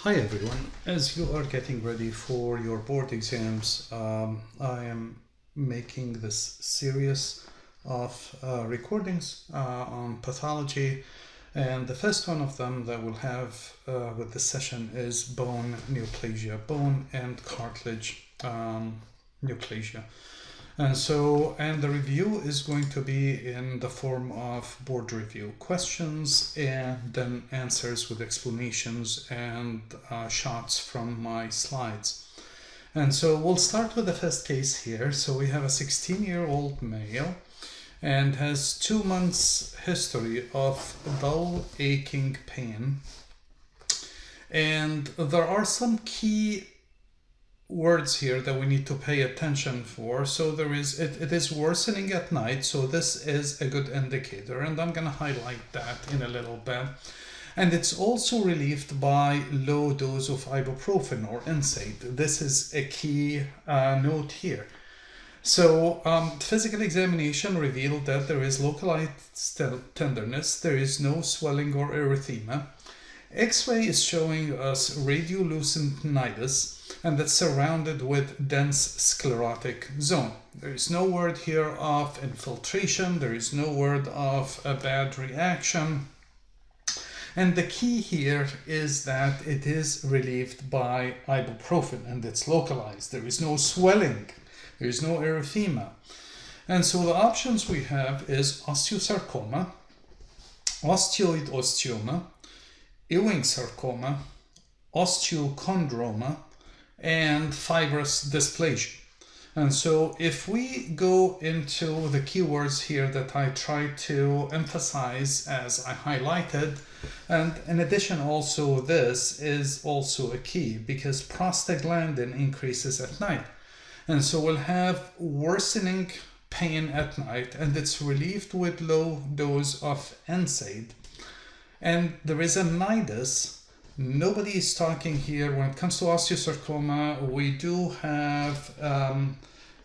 Hi everyone, as you are getting ready for your board exams, I am making this series of recordings on pathology, and the first one of them that we'll have with this session is bone neoplasia, bone and cartilage neoplasia. And the review is going to be in the form of board review questions and then answers with explanations and shots from my slides. And so we'll start with the first case here. So we have a 16-year-old male and has 2 months history of dull aching pain. And there are some key words here that we need to pay attention for. So it is worsening at night, so this is a good indicator, and I'm going to highlight that in a little bit. And it's also relieved by low dose of ibuprofen or NSAID. This is a key note here. So physical examination revealed that there is localized tenderness, there is no swelling or erythema. X-ray is showing us radiolucinitis, and that's surrounded with dense sclerotic zone. There is no word here of infiltration, there is no word of a bad reaction. And the key here is that it is relieved by ibuprofen and it's localized. There is no swelling, there is no erythema. And so the options we have is osteosarcoma, osteoid osteoma, Ewing sarcoma, osteochondroma, and fibrous dysplasia. And so if we go into the keywords here that I try to emphasize as I highlighted, and in addition also this is also a key because prostaglandin increases at night. And so we'll have worsening pain at night and it's relieved with low dose of NSAID. And there is a nidus. Nobody is talking here. When it comes to osteosarcoma, we do have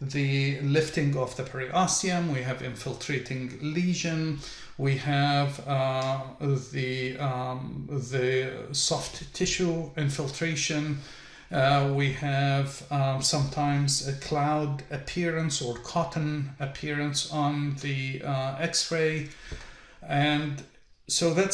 the lifting of the periosteum, we have infiltrating lesion, we have the soft tissue infiltration, we have sometimes a cloud appearance or cotton appearance on the X-ray, and so that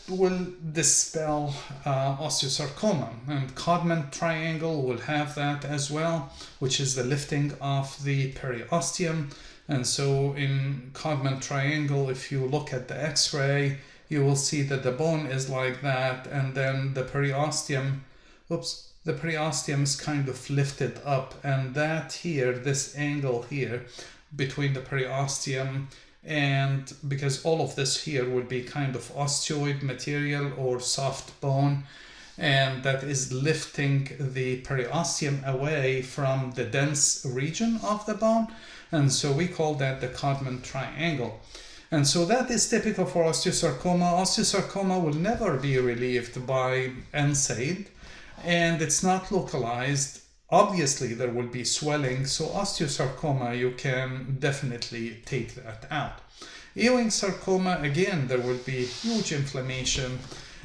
will dispel osteosarcoma, and Codman triangle will have that as well, which is the lifting of the periosteum. And so in Codman triangle, if you look at the X-ray, you will see that the bone is like that, and then the periosteum, the periosteum is kind of lifted up, and that here, this angle here between the periosteum, and because all of this here would be kind of osteoid material or soft bone, and that is lifting the periosteum away from the dense region of the bone, and so we call that the Codman triangle. And so that is typical for osteosarcoma. Osteosarcoma will never be relieved by NSAID, and it's not localized. Obviously, there will be swelling, so osteosarcoma, you can definitely take that out. Ewing sarcoma, again, there will be huge inflammation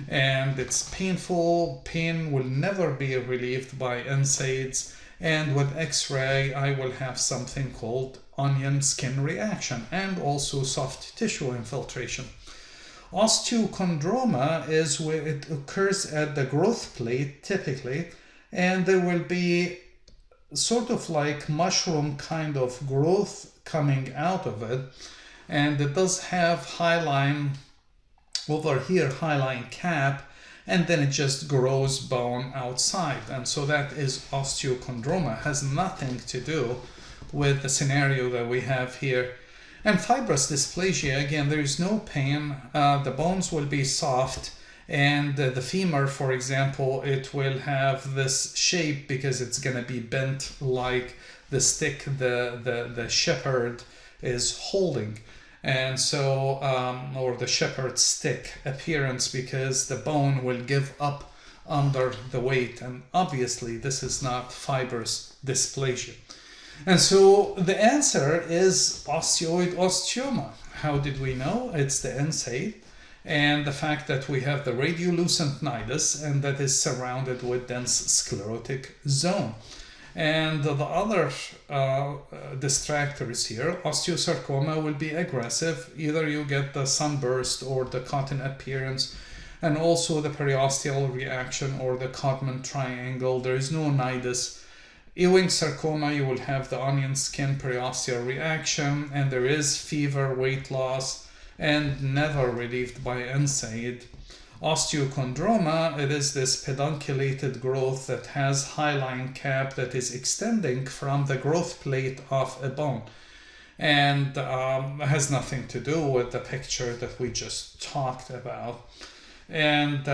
and it's painful. Pain will never be relieved by NSAIDs, and with X-ray, I will have something called onion skin reaction and also soft tissue infiltration. Osteochondroma is where it occurs at the growth plate typically, and there will be sort of like mushroom kind of growth coming out of it, and it does have hyaline over here, hyaline cap, and then it just grows bone outside, and so that is osteochondroma. It has nothing to do with the scenario that we have here. And fibrous dysplasia, again, there is no pain, the bones will be soft, and the femur, for example, it will have this shape because it's going to be bent like the stick the shepherd is holding, and so or the shepherd's stick appearance, because the bone will give up under the weight, and obviously this is not fibrous dysplasia. And so the answer is osteoid osteoma. How did we know? It's the NSAID. and the fact that we have the radiolucent nidus, and that is surrounded with dense sclerotic zone. And the other distractors here, osteosarcoma will be aggressive. Either you get the sunburst or the cotton appearance, and also the periosteal reaction or the Codman triangle. There is no nidus. Ewing sarcoma, you will have the onion skin periosteal reaction, and there is fever, weight loss, and never relieved by NSAID. Osteochondroma, it is this pedunculated growth that has hyaline cap that is extending from the growth plate of a bone, and has nothing to do with the picture that we just talked about. And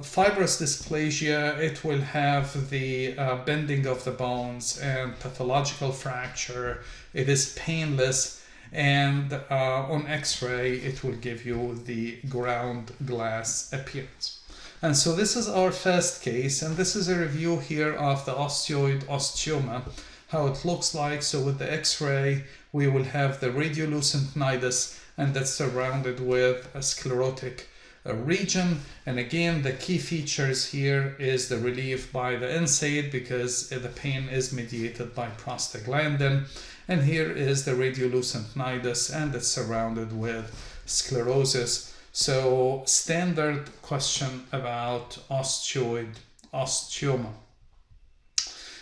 fibrous dysplasia, it will have the bending of the bones and pathological fracture. It is painless, and on x-ray it will give you the ground glass appearance. And so this is our first case, and this is a review here of the osteoid osteoma, how it looks like. So with the x-ray we will have the radiolucent nidus, and that's surrounded with a sclerotic region. And again, the key features here is the relief by the NSAID, because the pain is mediated by prostaglandin. And here is the radiolucent nidus, and it's surrounded with sclerosis. So standard question about osteoid osteoma.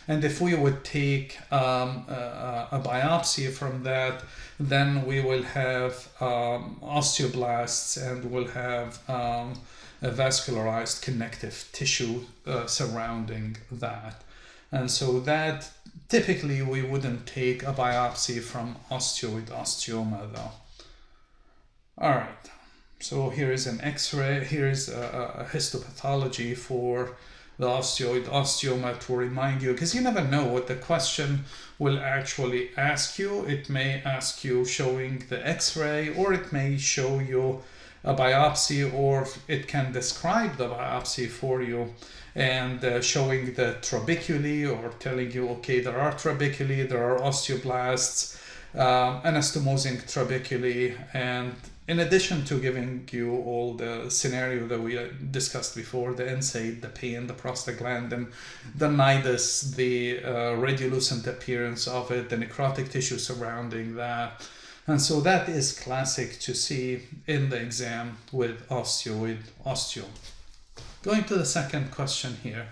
And if we would take a biopsy from that, then we will have osteoblasts, and we'll have a vascularized connective tissue surrounding that. And so that typically we wouldn't take a biopsy from osteoid osteoma though. All right, so here is an x-ray, here is a histopathology for the osteoid osteoma to remind you, because you never know what the question will actually ask you. It may ask you showing the x-ray, or it may show you a biopsy, or it can describe the biopsy for you and showing the trabeculae, or telling you, okay, there are trabeculae, there are osteoblasts, anastomosing trabeculae, and in addition to giving you all the scenario that we discussed before, the NSAID, the pain, the prostaglandin, the nidus, the radiolucent appearance of it, the necrotic tissue surrounding that. And so that is classic to see in the exam with osteoid osteoma. Going to the second question here.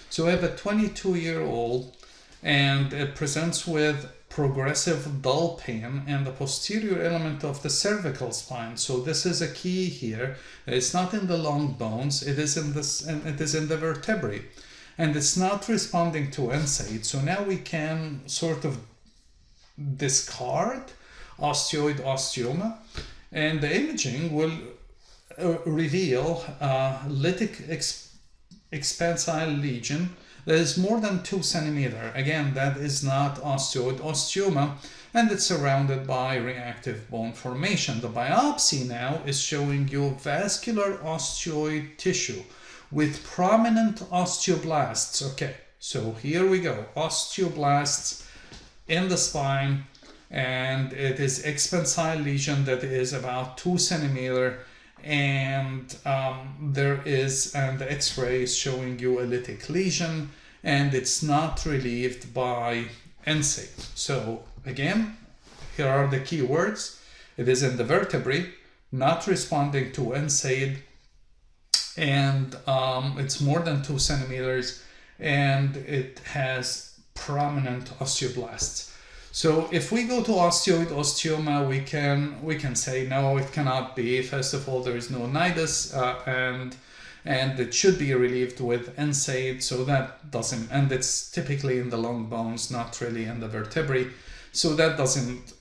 So we have a 22-year-old, and it presents with progressive dull pain in the posterior element of the cervical spine. So this is a key here. It's not in the long bones, it is in this, and it is in the vertebrae, and it's not responding to NSAID. So now we can sort of discard osteoid osteoma, and the imaging will reveal lytic expansile lesion that is more than 2 centimeters. Again, that is not osteoid osteoma, and it's surrounded by reactive bone formation. The biopsy now is showing you vascular osteoid tissue with prominent osteoblasts. Okay, so here we go, osteoblasts in the spine, and it is expansile lesion that is about 2 centimeters, and there is, and the x-ray is showing you a lytic lesion, and it's not relieved by NSAID. So again, here are the key words. It is in the vertebrae, not responding to NSAID, and it's more than 2 centimeters, and it has prominent osteoblasts. So if we go to osteoid osteoma, we can say no, it cannot be. First of all, there is no nidus, and it should be relieved with NSAID. So that doesn't, and it's typically in the long bones, not really in the vertebrae. So that doesn't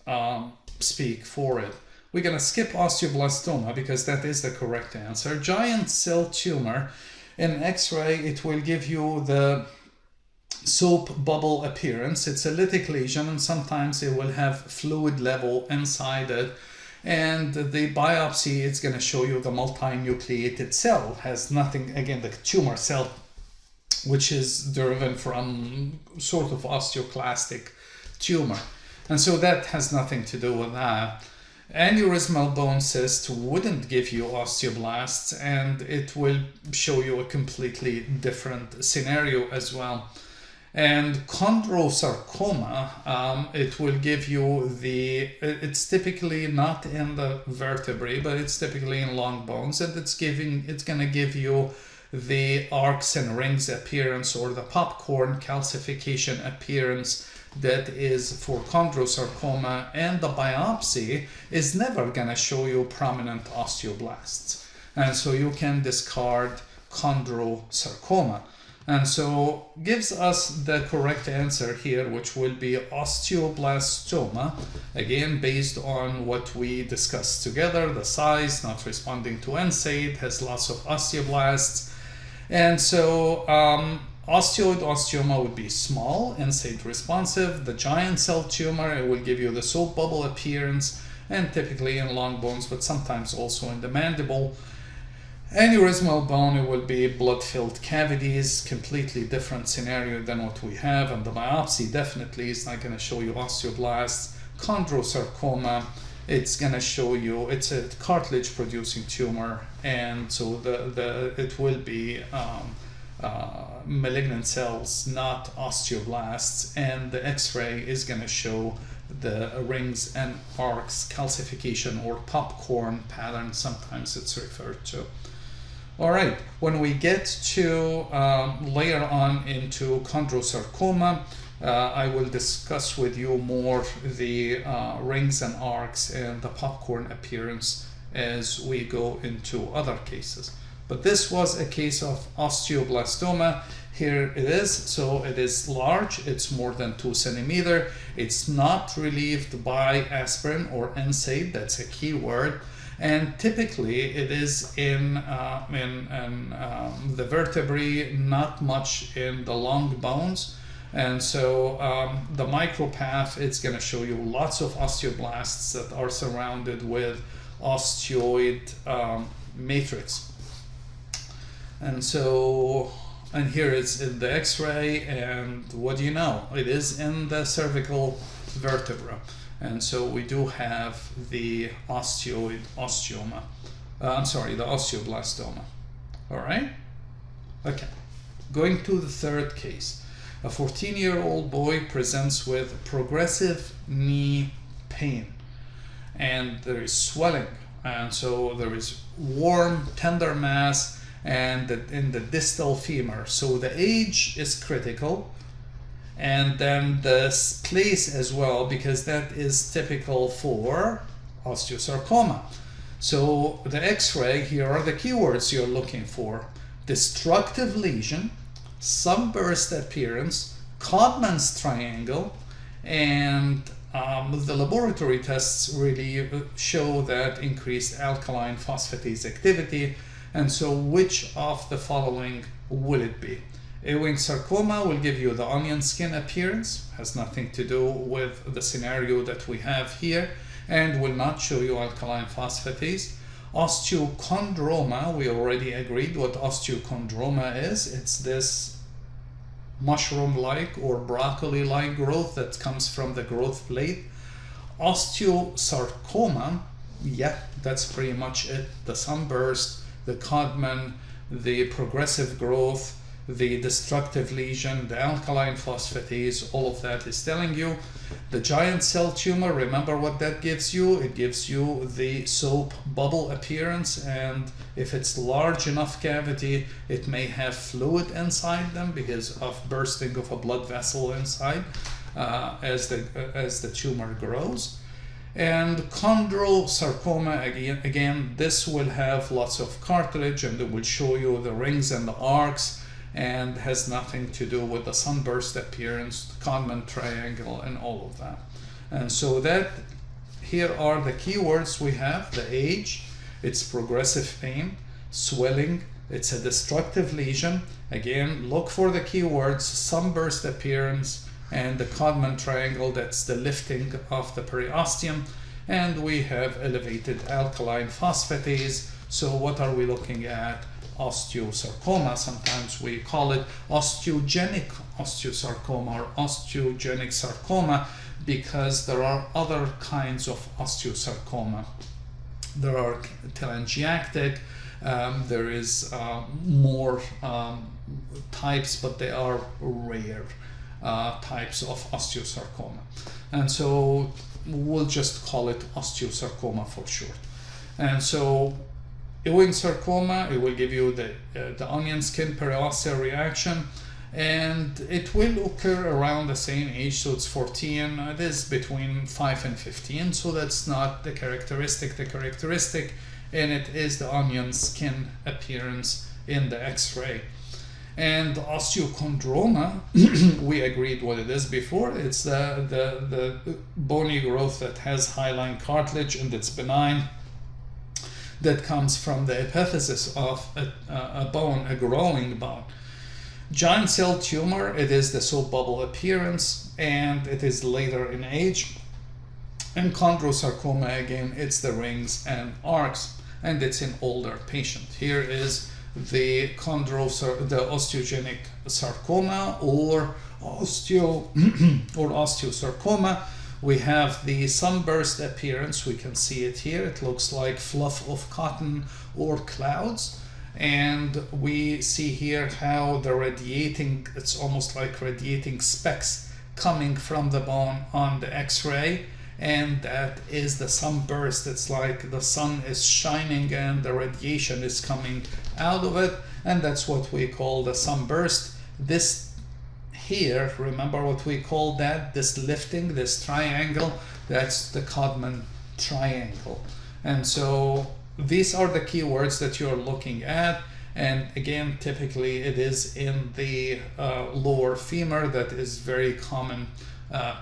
speak for it. We're gonna skip osteoblastoma because that is the correct answer. Giant cell tumor, in X-ray, it will give you the soap bubble appearance. It's a lytic lesion, and sometimes it will have fluid level inside it, and the biopsy, it's going to show you the multinucleated cell. Has nothing, again, the tumor cell, which is derived from sort of osteoclastic tumor, and so that has nothing to do with that. Aneurysmal bone cyst wouldn't give you osteoblasts, and it will show you a completely different scenario as well. And chondrosarcoma, it will give you it's typically not in the vertebrae, but it's typically in long bones, and it's going to give you the arcs and rings appearance, or the popcorn calcification appearance that is for chondrosarcoma, and the biopsy is never going to show you prominent osteoblasts. And so you can discard chondrosarcoma. And so gives us the correct answer here, which will be osteoblastoma, again based on what we discussed together, the size, not responding to NSAID, has lots of osteoblasts. And so osteoid osteoma would be small, NSAID responsive. The giant cell tumor, it will give you the soap bubble appearance, and typically in long bones, but sometimes also in the mandible. Aneurysmal bone, it will be blood-filled cavities, completely different scenario than what we have, and the biopsy definitely is not going to show you osteoblasts. Chondrosarcoma, it's going to show you, it's a cartilage producing tumor, and so it will be malignant cells, not osteoblasts, and the X-ray is going to show the rings and arcs calcification, or popcorn pattern, sometimes it's referred to. All right, when we get to later on into chondrosarcoma, I will discuss with you more the rings and arcs and the popcorn appearance as we go into other cases. But this was a case of osteoblastoma. Here it is. So it is large. It's more than 2 centimeters. It's not relieved by aspirin or NSAID. That's a key word. And typically it is in the vertebrae, not much in the long bones. And so the micropath, it's going to show you lots of osteoblasts that are surrounded with osteoid matrix. And so, and here it's in the X-ray, and what do you know? It is in the cervical vertebra. And so we do have the the osteoblastoma. All right? Okay. Going to the third case. A 14-year-old boy presents with progressive knee pain, and there is swelling, and so there is warm, tender mass and in the distal femur. So the age is critical, and then the place as well, because that is typical for osteosarcoma. So the X-ray, here are the keywords you're looking for: destructive lesion, sunburst appearance, Codman's triangle, and the laboratory tests really show that increased alkaline phosphatase activity. And so which of the following will it be? Ewing sarcoma will give you the onion skin appearance, has nothing to do with the scenario that we have here, and will not show you alkaline phosphatase. Osteochondroma, we already agreed what osteochondroma is. It's this mushroom-like or broccoli-like growth that comes from the growth plate. Osteosarcoma, yeah, that's pretty much it. The sunburst, the Codman, the progressive growth, the destructive lesion, the alkaline phosphatase, all of that is telling you. The giant cell tumor, remember what that gives you? It gives you the soap bubble appearance, and if it's large enough cavity, it may have fluid inside them because of bursting of a blood vessel inside as the tumor grows. And chondrosarcoma, again, this will have lots of cartilage, and it will show you the rings and the arcs, and has nothing to do with the sunburst appearance, the Codman triangle, and all of that. And so that here are the keywords we have: the age, it's progressive pain, swelling, it's a destructive lesion. Again, look for the keywords: sunburst appearance and the Codman triangle, that's the lifting of the periosteum. And we have elevated alkaline phosphatase. So what are we looking at? osteosarcoma. Sometimes we call it osteogenic osteosarcoma or osteogenic sarcoma because there are other kinds of osteosarcoma. There are telangiectatic, there is more types, but they are rare types of osteosarcoma. And so we'll just call it osteosarcoma for short. And so Ewing sarcoma, it will give you the onion skin periosteal reaction, and it will occur around the same age, so it's 14. It is between 5 and 15, so that's not the characteristic. The characteristic in it is the onion skin appearance in the X-ray. And the osteochondroma, we agreed what it is before. It's the bony growth that has hyaline cartilage and it's benign, that comes from the epiphysis of a bone, a growing bone. Giant cell tumor, it is the soap bubble appearance, and it is later in age. And chondrosarcoma, again, it's the rings and arcs, and it's in older patient. Here is the osteogenic sarcoma or osteosarcoma. We have the sunburst appearance. We can see it here. It looks like fluff of cotton or clouds. And we see here how the radiating, it's almost like radiating specks coming from the bone on the X-ray. And that is the sunburst. It's like the sun is shining and the radiation is coming out of it. And that's what we call the sunburst. This here, remember what we call that? This lifting, this triangle, that's the Codman triangle. And so these are the keywords that you're looking at. And again, typically it is in the lower femur. That is very common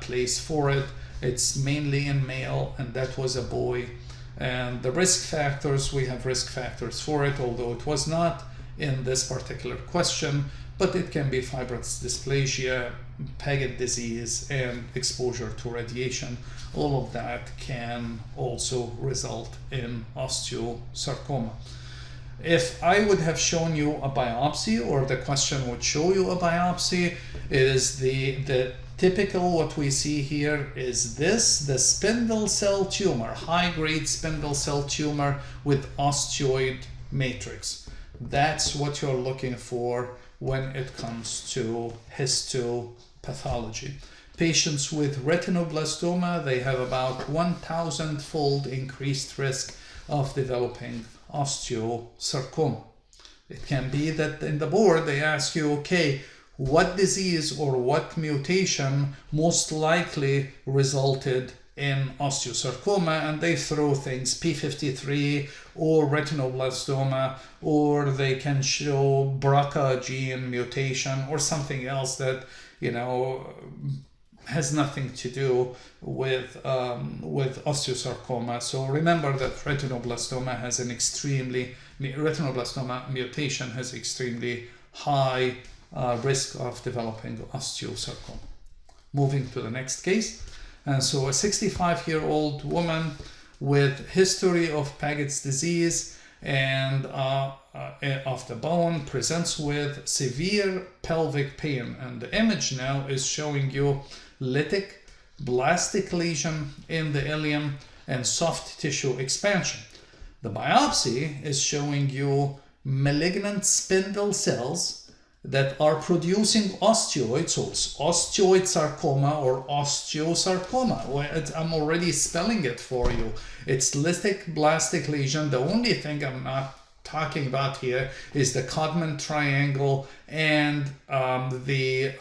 place for it. It's mainly in male, and that was a boy. And the risk factors, we have risk factors for it, although it was not in this particular question, but it can be fibrous dysplasia, Paget disease, and exposure to radiation. All of that can also result in osteosarcoma. If I would have shown you a biopsy, or the question would show you a biopsy, is the typical, what we see here is this, the spindle cell tumor, high-grade spindle cell tumor with osteoid matrix. That's what you're looking for when it comes to histopathology. Patients with retinoblastoma, they have about 1,000-fold increased risk of developing osteosarcoma. It can be that in the board they ask you, okay, what disease or what mutation most likely resulted in osteosarcoma, and they throw things P53 or retinoblastoma, or they can show BRCA gene mutation or something else that, you know, has nothing to do with osteosarcoma. So remember that retinoblastoma mutation has extremely high risk of developing osteosarcoma. Moving to the next case. And so a 65-year-old woman with history of Paget's disease and of the bone presents with severe pelvic pain. And the image now is showing you lytic blastic lesion in the ilium and soft tissue expansion. The biopsy is showing you malignant spindle cells that are producing osteoids, so it's osteoid sarcoma or osteosarcoma. I'm already spelling it for you. It's lytic blastic lesion. The only thing I'm not talking about here is the Codman triangle and the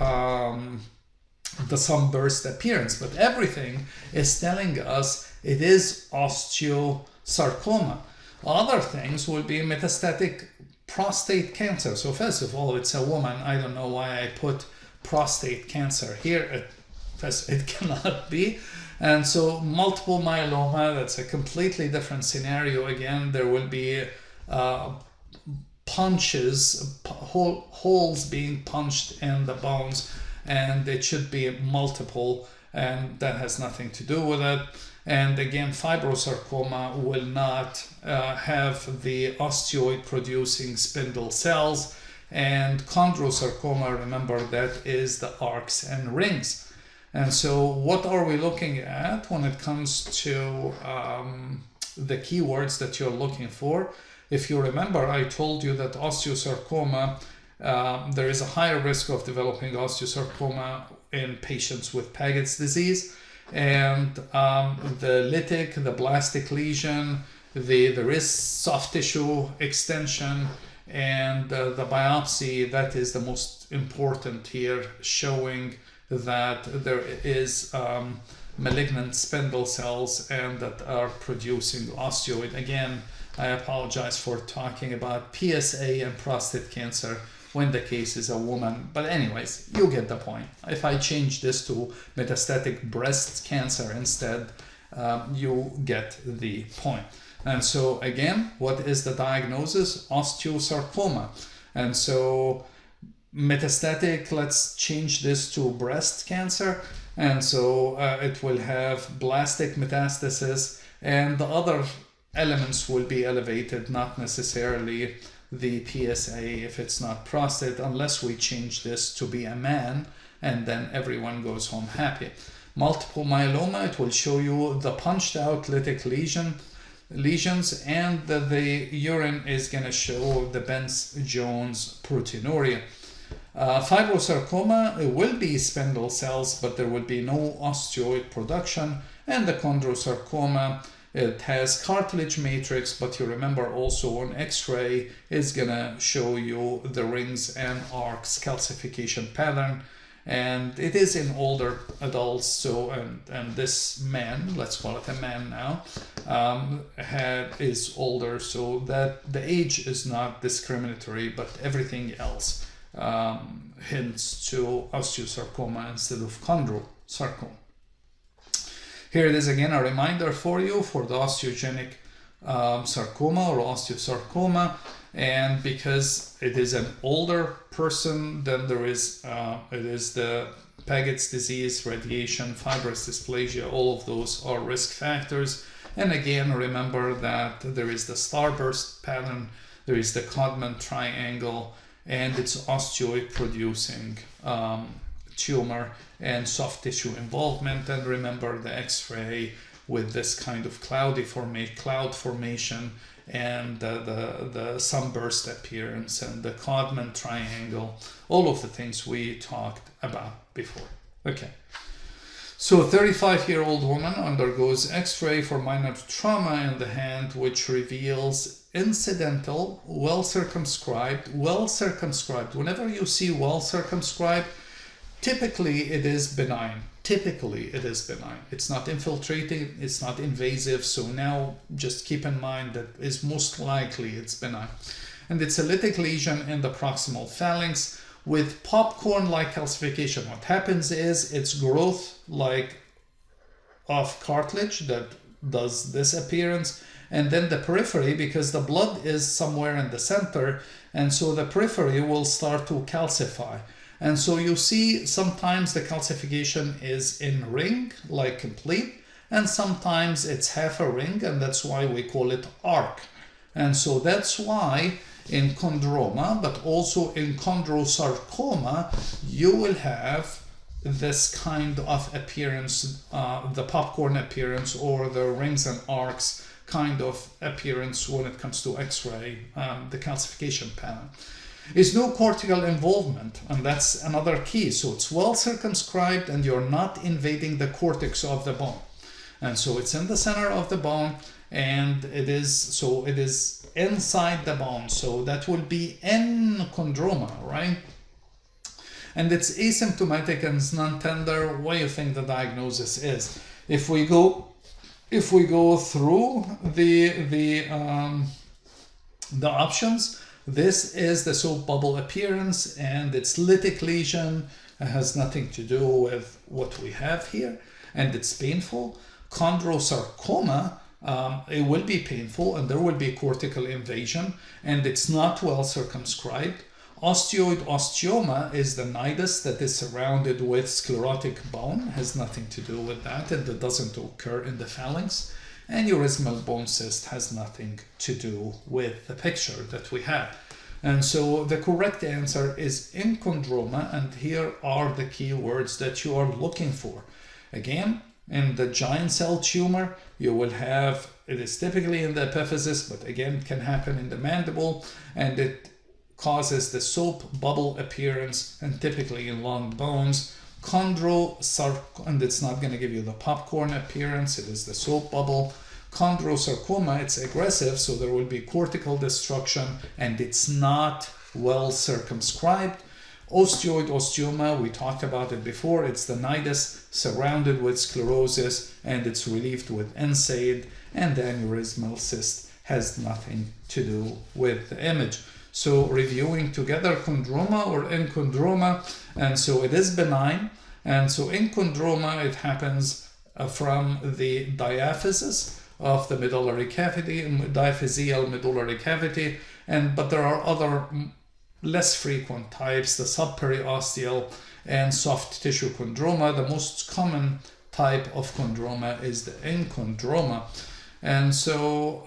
sunburst appearance, but everything is telling us it is osteosarcoma. Other things will be metastatic prostate cancer. So first of all, it's a woman. I don't know why I put prostate cancer here. It cannot be. And so multiple myeloma, that's a completely different scenario. Again, there will be holes being punched in the bones, and it should be multiple and that has nothing to do with it. And again, fibrosarcoma will not have the osteoid producing spindle cells, and chondrosarcoma, remember, that is the arcs and rings. And so what are we looking at when it comes to the keywords that you're looking for? If you remember, I told you that osteosarcoma, there is a higher risk of developing osteosarcoma in patients with Paget's disease. And the lytic, the blastic lesion, there is soft tissue extension, and the biopsy, that is the most important here, showing that there is malignant spindle cells and that are producing osteoid. Again, I apologize for talking about PSA and prostate cancer when the case is a woman, but anyways, you get the point. If I change this to metastatic breast cancer instead, you get the point. And so again, what is the diagnosis? Osteosarcoma. And so metastatic, let's change this to breast cancer. And so it will have blastic metastasis, and the other elements will be elevated, not necessarily the PSA if it's not prostate, unless we change this to be a man, and then everyone goes home happy. Multiple myeloma, it will show you the punched out lytic lesions, and the urine is going to show the Benz-Jones proteinuria. Fibrosarcoma, it will be spindle cells, but there will be no osteoid production. And the chondrosarcoma, it has cartilage matrix, but you remember also on X-ray is gonna show you the rings and arcs calcification pattern, and it is in older adults. So and this man, let's call it a man now, is older, so that the age is not discriminatory, but everything else hints to osteosarcoma instead of chondrosarcoma. Here it is again, a reminder for you for the osteogenic sarcoma or osteosarcoma, and because it is an older person, then there is it is the Paget's disease, radiation, fibrous dysplasia, all of those are risk factors. And again, remember that there is the starburst pattern, there is the Codman triangle, and it's osteoid producing tumor and soft tissue involvement. And remember the X-ray with this kind of cloud formation and the sunburst appearance and the Codman triangle, all of the things we talked about before. Okay, so a 35-year-old woman undergoes X-ray for minor trauma in the hand, which reveals incidental, well circumscribed. Whenever you see well circumscribed, typically it is benign. It's not infiltrating, it's not invasive. So now just keep in mind that is most likely it's benign. And it's a lytic lesion in the proximal phalanx with popcorn-like calcification. What happens is it's growth like of cartilage that does this appearance, and then the periphery, because the blood is somewhere in the center, and so the periphery will start to calcify. And so you see sometimes the calcification is in ring, like complete, and sometimes it's half a ring, and that's why we call it arc. And so that's why in chondroma, but also in chondrosarcoma, you will have this kind of appearance, the popcorn appearance or the rings and arcs kind of appearance when it comes to X-ray, the calcification pattern. Is no cortical involvement, and that's another key. So it's well circumscribed and you're not invading the cortex of the bone. And so it's in the center of the bone, and it is inside the bone. So that will be in chondroma, right? And it's asymptomatic and it's non-tender. What do you think the diagnosis is? If we go through the options, this is the soap bubble appearance, and it's lytic lesion. It has nothing to do with what we have here, and it's painful. Chondrosarcoma, it will be painful, and there will be cortical invasion, and it's not well circumscribed. Osteoid osteoma is the nidus that is surrounded with sclerotic bone, has nothing to do with that, and it doesn't occur in the phalanx. And USMLE bone cyst has nothing to do with the picture that we have. And so the correct answer is enchondroma, and here are the key words that you are looking for. Again, in the giant cell tumor, you will have, it is typically in the epiphysis, but again, it can happen in the mandible, and it causes the soap bubble appearance, and typically in long bones. Chondrosarcoma, and it's not going to give you the popcorn appearance, it is the soap bubble. Chondrosarcoma, it's aggressive, so there will be cortical destruction, and it's not well circumscribed. Osteoid osteoma, we talked about it before, it's the nidus surrounded with sclerosis, and it's relieved with NSAID, and the aneurysmal cyst has nothing to do with the image. So reviewing together, chondroma or enchondroma, and so it is benign, and so enchondroma, it happens from the diaphysis of the medullary cavity, diaphyseal medullary cavity, but there are other less frequent types, the subperiosteal and soft tissue chondroma. The most common type of chondroma is the enchondroma, and so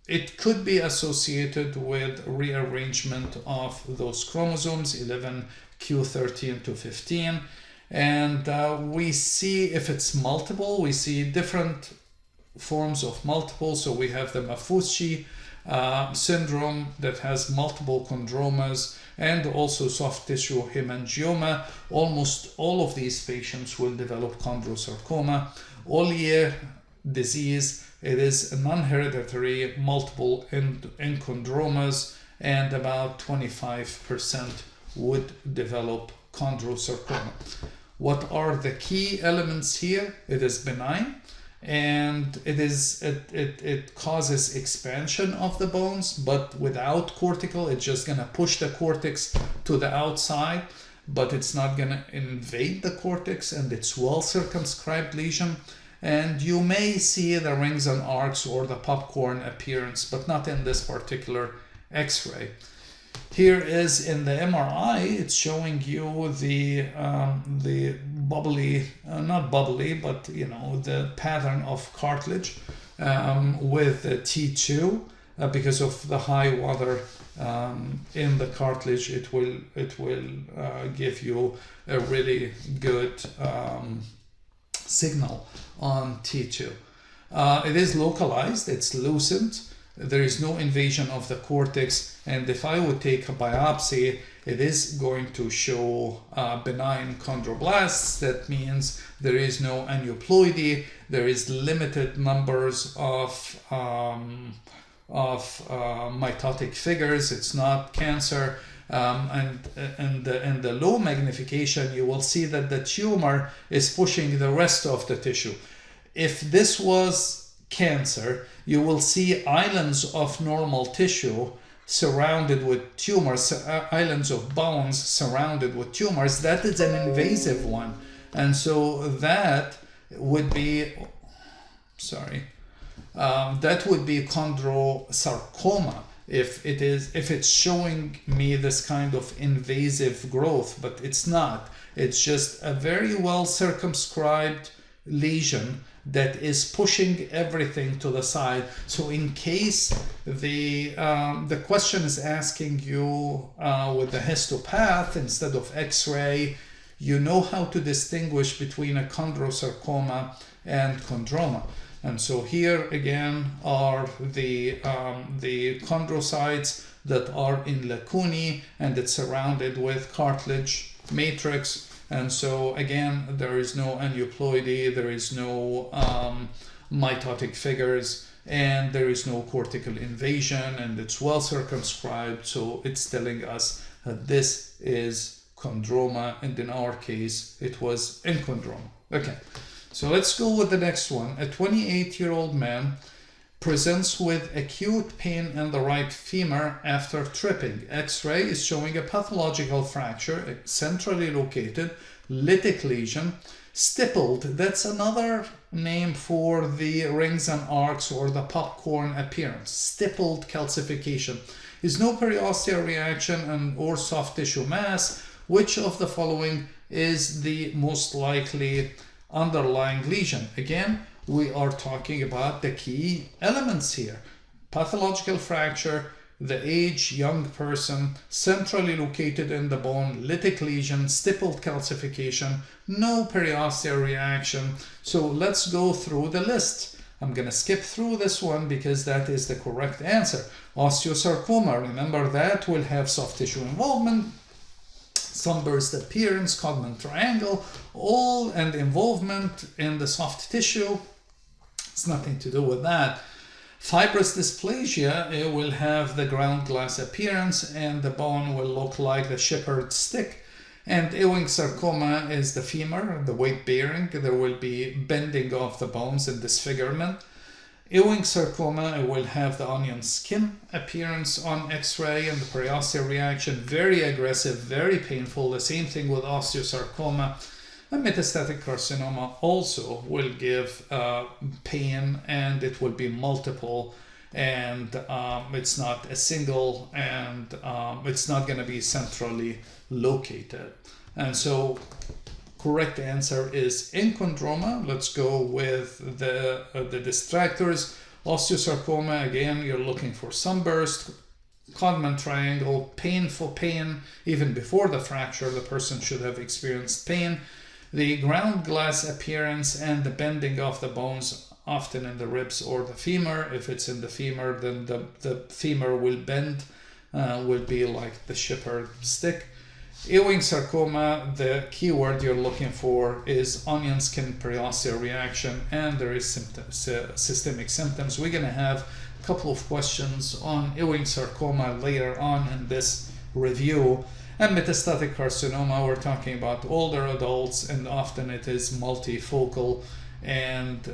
it could be associated with rearrangement of those chromosomes 11q13 to 15, and we see if it's multiple, we see different forms of multiple. So we have the Maffucci syndrome that has multiple chondromas, and also soft tissue hemangioma. Almost all of these patients will develop chondrosarcoma. Ollier disease, it is a non-hereditary multiple enchondromas, and about 25% would develop chondrosarcoma. What are the key elements here? It is benign, and it causes expansion of the bones, but without cortical. It's just going to push the cortex to the outside, but it's not going to invade the cortex, and it's well circumscribed lesion. And you may see the rings and arcs or the popcorn appearance, but not in this particular X-ray. Here is in the MRI, it's showing you the bubbly, not bubbly, but you know, the pattern of cartilage with the T2 because of the high water in the cartilage. It will give you a really good signal on T2. It is localized, it's lucent, there is no invasion of the cortex, and if I would take a biopsy, it is going to show benign chondroblasts. That means there is no aneuploidy, there is limited numbers of mitotic figures, it's not cancer. And the low magnification, you will see that the tumor is pushing the rest of the tissue. If this was cancer, you will see islands of normal tissue surrounded with tumors, islands of bones surrounded with tumors. That is an invasive one, and so that would be chondrosarcoma if it's showing me this kind of invasive growth, but it's not. It's just a very well circumscribed lesion that is pushing everything to the side. So in case the question is asking you with the histopath instead of X-ray, you know how to distinguish between a chondrosarcoma and chondroma. And so here again are the chondrocytes that are in lacunae, and it's surrounded with cartilage matrix. And so again, there is no aneuploidy, there is no mitotic figures, and there is no cortical invasion, and it's well circumscribed. So it's telling us that this is chondroma, and in our case, it was enchondroma. Okay, so let's go with the next one. A 28-year-old man presents with acute pain in the right femur after tripping. X-ray is showing a pathological fracture, centrally located, lytic lesion, stippled. That's another name for the rings and arcs or the popcorn appearance, stippled calcification. is no periosteal reaction and or soft tissue mass. Which of the following is the most likely underlying lesion? Again, we are talking about the key elements here. Pathological fracture, the age, young person, centrally located in the bone, lytic lesion, stippled calcification, no periosteal reaction. So let's go through the list. I'm going to skip through this one because that is the correct answer. Osteosarcoma, remember that will have soft tissue involvement, sunburst appearance, Codman triangle, all and involvement in the soft tissue. It's nothing to do with that. Fibrous dysplasia, it will have the ground glass appearance and the bone will look like the shepherd's stick. And Ewing sarcoma is the femur, the weight bearing. There will be bending of the bones and disfigurement. Ewing sarcoma, it will have the onion skin appearance on x-ray and the periosteal reaction, very aggressive, very painful. The same thing with osteosarcoma. And metastatic carcinoma also will give pain, and it will be multiple, and it's not a single, and it's not going to be centrally located. And so correct answer is enchondroma. Let's go with the distractors. Osteosarcoma, again, you're looking for sunburst, Codman triangle, painful pain. Even before the fracture, the person should have experienced pain. The ground glass appearance and the bending of the bones, often in the ribs or the femur. If it's in the femur, then the femur will bend, will be like the shepherd stick. Ewing sarcoma, the keyword you're looking for is onion skin periosteal reaction, and there is systemic symptoms. We're going to have a couple of questions on Ewing sarcoma later on in this review. And metastatic carcinoma, we're talking about older adults, and often it is multifocal and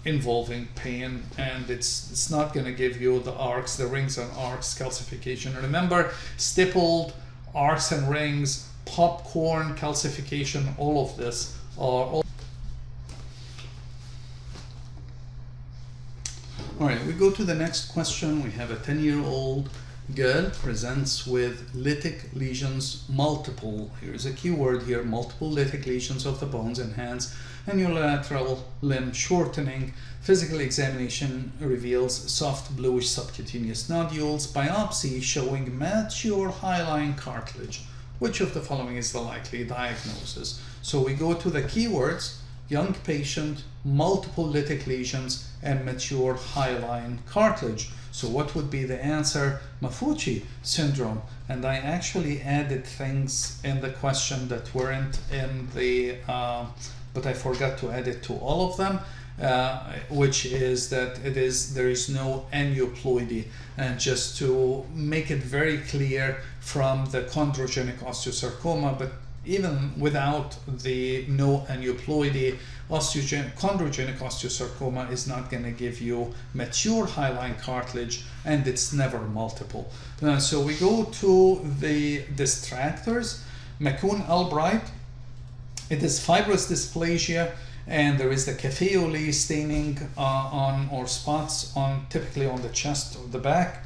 involving pain, and it's not going to give you the arcs, the rings and arcs calcification. Remember, stippled, arcs and rings, popcorn calcification, all of this are all. All right, we go to the next question. We have a 10-year-old girl presents with lytic lesions, multiple, here's a keyword here, multiple lytic lesions of the bones and hands, and unilateral limb shortening. Physical examination reveals soft bluish subcutaneous nodules. Biopsy showing mature hyaline cartilage. Which of the following is the likely diagnosis? So we go to the keywords: young patient, multiple lytic lesions, and mature hyaline cartilage. So what would be the answer? Maffucci syndrome. And I actually added things in the question that weren't in the, but I forgot to add it to all of them, which is that there is no aneuploidy. And just to make it very clear from the chondrogenic osteosarcoma, but even without the no aneuploidy, chondrogenic osteosarcoma is not going to give you mature hyaline cartilage, and it's never multiple. So we go to the distractors. McCune-Albright, it is fibrous dysplasia, and there is the caféolé staining on or spots on typically on the chest or the back,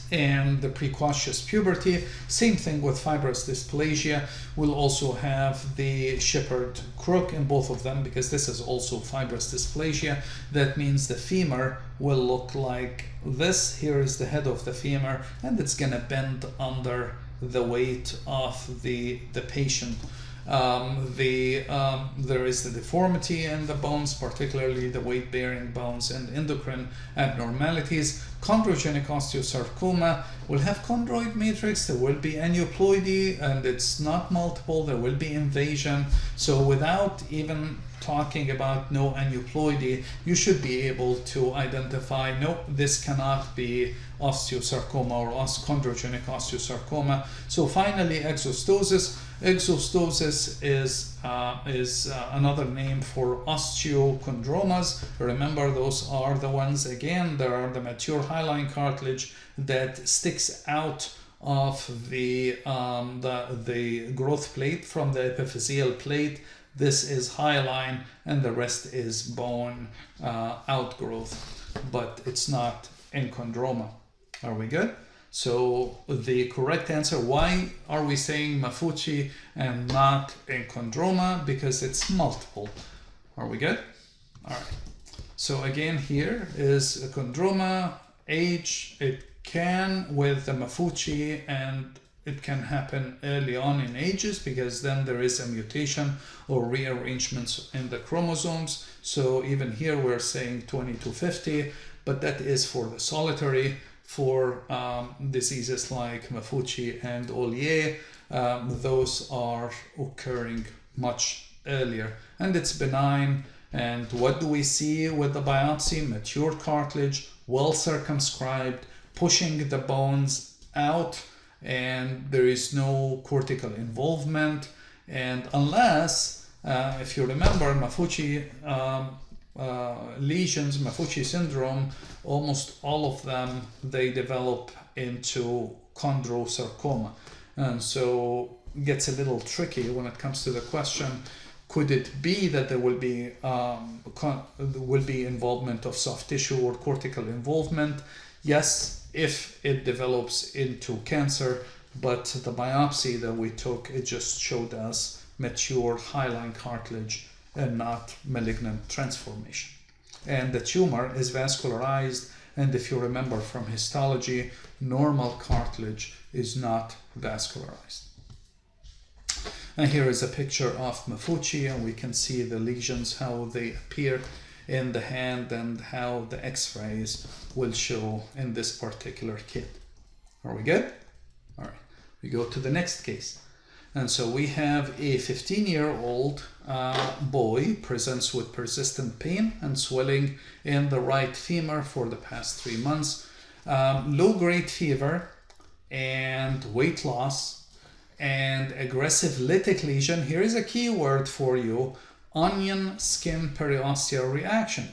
and the precocious puberty. Same thing with fibrous dysplasia. We'll also have the shepherd crook in both of them, because this is also fibrous dysplasia. That means the femur will look like this. Here is the head of the femur, and it's going to bend under the weight of the patient. There is the deformity in the bones, particularly the weight-bearing bones, and endocrine abnormalities. Chondrogenic osteosarcoma will have chondroid matrix, there will be aneuploidy, and it's not multiple, there will be invasion. So without even talking about no aneuploidy, you should be able to identify, no, this cannot be osteosarcoma or chondrogenic osteosarcoma. So finally, exostosis. Exostosis is another name for osteochondromas. Remember, those are the ones, again, there are the mature hyaline cartilage that sticks out of the growth plate from the epiphyseal plate. This is hyaline, and the rest is bone outgrowth, but it's not enchondroma. Are we good? So the correct answer, why are we saying Maffucci and not enchondroma? Because it's multiple. Are we good? All right. So again, here is a chondroma, age. It can with the Maffucci, and it can happen early on in ages because then there is a mutation or rearrangements in the chromosomes. So even here we're saying 20 to 50, but that is for the solitary. For diseases like Maffucci and Ollier, those are occurring much earlier, and it's benign. And what do we see with the biopsy? Mature cartilage, well circumscribed, pushing the bones out, and there is no cortical involvement. And unless, if you remember, Maffucci lesions, Maffucci syndrome, almost all of them, they develop into chondrosarcoma. And so it gets a little tricky when it comes to the question, could it be that there will be involvement of soft tissue or cortical involvement? Yes, if it develops into cancer, but the biopsy that we took, it just showed us mature hyaline cartilage and not malignant transformation. And the tumor is vascularized, and if you remember from histology, normal cartilage is not vascularized. And here is a picture of Maffucci, and we can see the lesions, how they appear in the hand and how the x-rays will show in this particular kit. Are we good? All right, we go to the next case. And so we have a 15-year-old boy presents with persistent pain and swelling in the right femur for the past 3 months, low-grade fever and weight loss and aggressive lytic lesion. Here is a key word for you: onion skin periosteal reaction.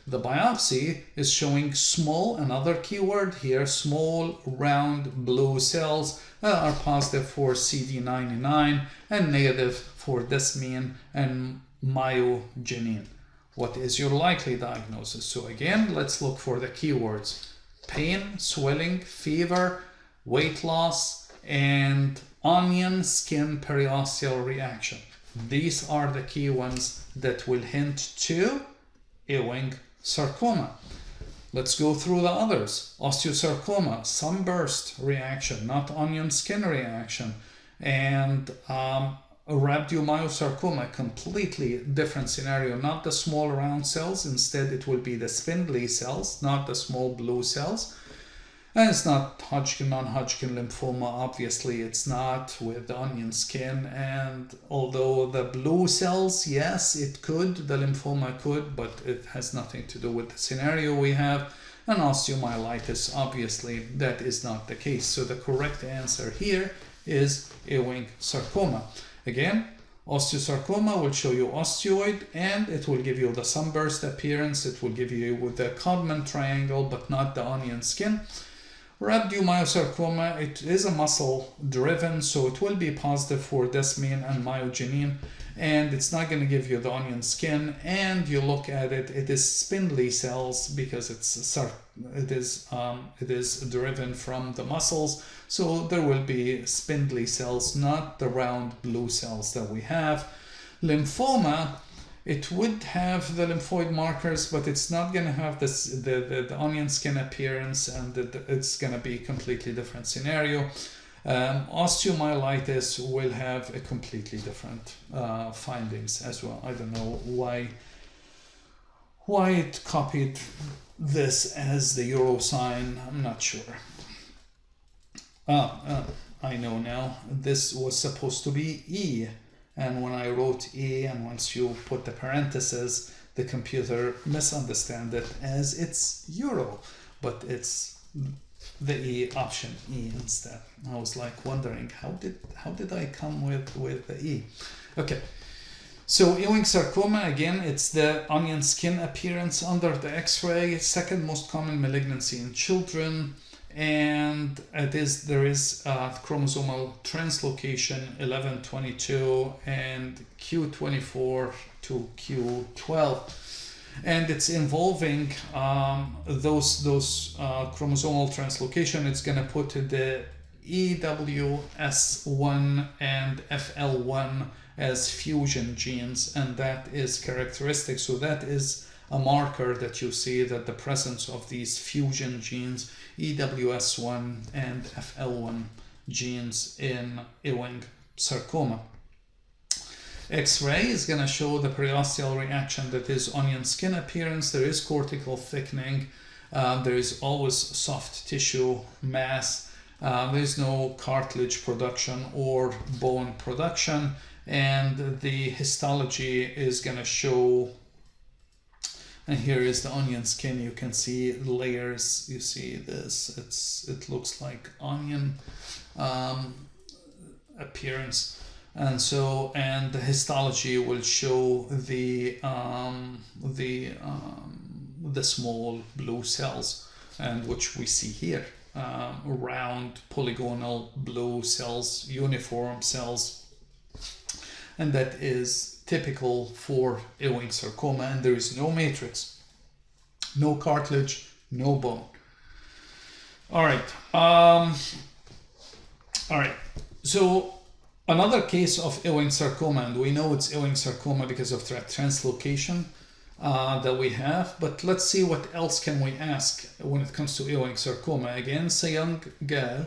The biopsy is showing small, another keyword here, small round blue cells that are positive for CD99 and negative for desmin and myogenin. What is your likely diagnosis? So again, let's look for the keywords: pain, swelling, fever, weight loss, and onion skin periosteal reaction. These are the key ones that will hint to Ewing sarcoma. Let's go through the others. Osteosarcoma, sunburst reaction, not onion skin reaction. And rhabdomyosarcoma, completely different scenario, not the small round cells. Instead, it will be the spindly cells, not the small blue cells. And it's not Hodgkin, non-Hodgkin lymphoma. Obviously, it's not with the onion skin. And although the blue cells, yes, it could, the lymphoma could, but it has nothing to do with the scenario we have. And osteomyelitis, obviously, that is not the case. So the correct answer here is Ewing sarcoma. Again, osteosarcoma will show you osteoid, and it will give you the sunburst appearance. It will give you with the Codman triangle, but not the onion skin. Rhabdomyosarcoma, it is a muscle driven, so it will be positive for desmin and myogenin, and it's not going to give you the onion skin. And you look at it, it is spindly cells because it is driven from the muscles, so there will be spindly cells, not the round blue cells that we have. Lymphoma, it would have the lymphoid markers, but it's not going to have this, the onion skin appearance, and it's going to be a completely different scenario. Osteomyelitis will have a completely different findings as well. I don't know why it copied this as the euro sign. I'm not sure. I know now. This was supposed to be E. And when I wrote E, and once you put the parentheses, the computer misunderstood it as it's euro, but it's the E, option E instead. I was like wondering, how did I come with the E? Okay, so Ewing sarcoma, again, it's the onion skin appearance under the X-ray, second most common malignancy in children. And there is chromosomal translocation 1122 and Q24 to Q12. and it's involving those chromosomal translocation. It's going to put the EWS1 and FL1 as fusion genes, and that is characteristic. So that is a marker that you see that the presence of these fusion genes, EWS1 and FL1 genes, in Ewing sarcoma. X-ray is going to show the periosteal reaction, that is onion skin appearance. There is cortical thickening. There is always soft tissue mass. There is no cartilage production or bone production. And the histology is going to show, and here is the onion skin. You can see layers. You see this. It looks like onion appearance. And the histology will show the small blue cells, and which we see here, round polygonal blue cells, uniform cells, and that is typical for Ewing sarcoma. And there is no matrix, no cartilage, no bone. All right. So another case of Ewing sarcoma, and we know it's Ewing sarcoma because of the translocation that we have, but let's see what else can we ask when it comes to Ewing sarcoma. Again, it's a young girl,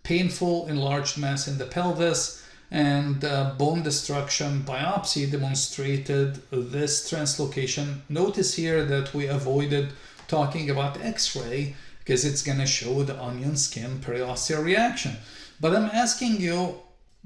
painful enlarged mass in the pelvis, and bone destruction. Biopsy demonstrated this translocation. Notice here that we avoided talking about X-ray because it's going to show the onion skin periosteal reaction. But I'm asking you,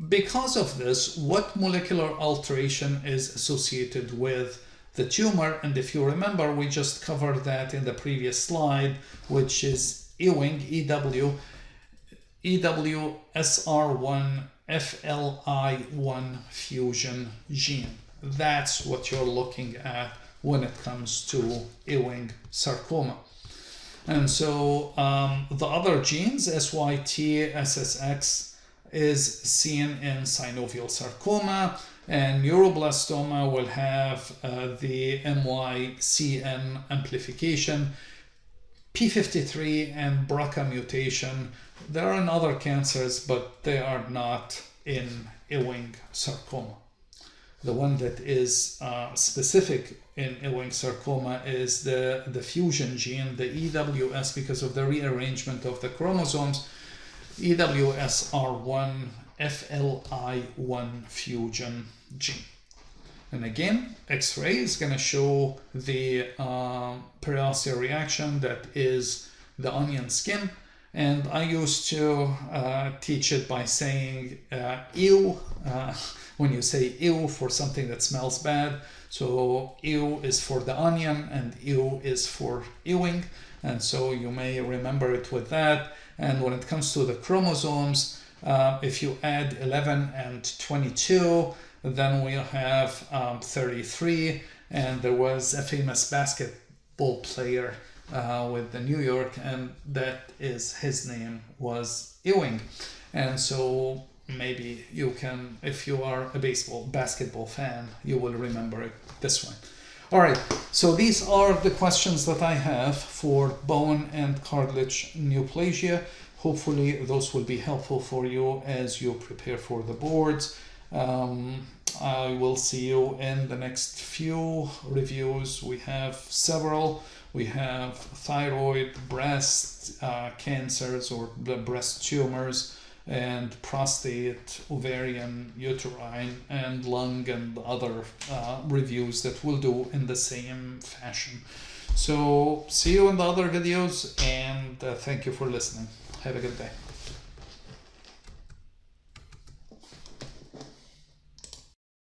because of this, what molecular alteration is associated with the tumor? And if you remember, we just covered that in the previous slide, which is Ewing, EWSR1 FLI1 fusion gene. That's what you're looking at when it comes to Ewing sarcoma. And so the other genes, SYT, SSX, is seen in synovial sarcoma, and neuroblastoma will have the MYCN amplification, P53 and BRCA mutation. There are in other cancers, but they are not in Ewing sarcoma. The one that is specific in Ewing sarcoma is the fusion gene, the EWS, because of the rearrangement of the chromosomes, EWSR1 FLI1 fusion gene. And again, X-ray is going to show the periosteal reaction, that is the onion skin. And I used to teach it by saying ew, when you say ew for something that smells bad. So ew is for the onion and ew is for Ewing. And so you may remember it with that. And when it comes to the chromosomes, if you add 11 and 22, then we'll have 33. And there was a famous basketball player with the New York, and that is, his name was Ewing. And so maybe you can, if you are a basketball fan, you will remember it this way. All right, so these are the questions that I have for bone and cartilage neoplasia. Hopefully those will be helpful for you as you prepare for the boards. I will see you in the next few reviews. We have several. We have thyroid, breast cancers or breast tumors, and prostate, ovarian, uterine, and lung, and other reviews that we'll do in the same fashion. So see you in the other videos, and thank you for listening. Have a good day.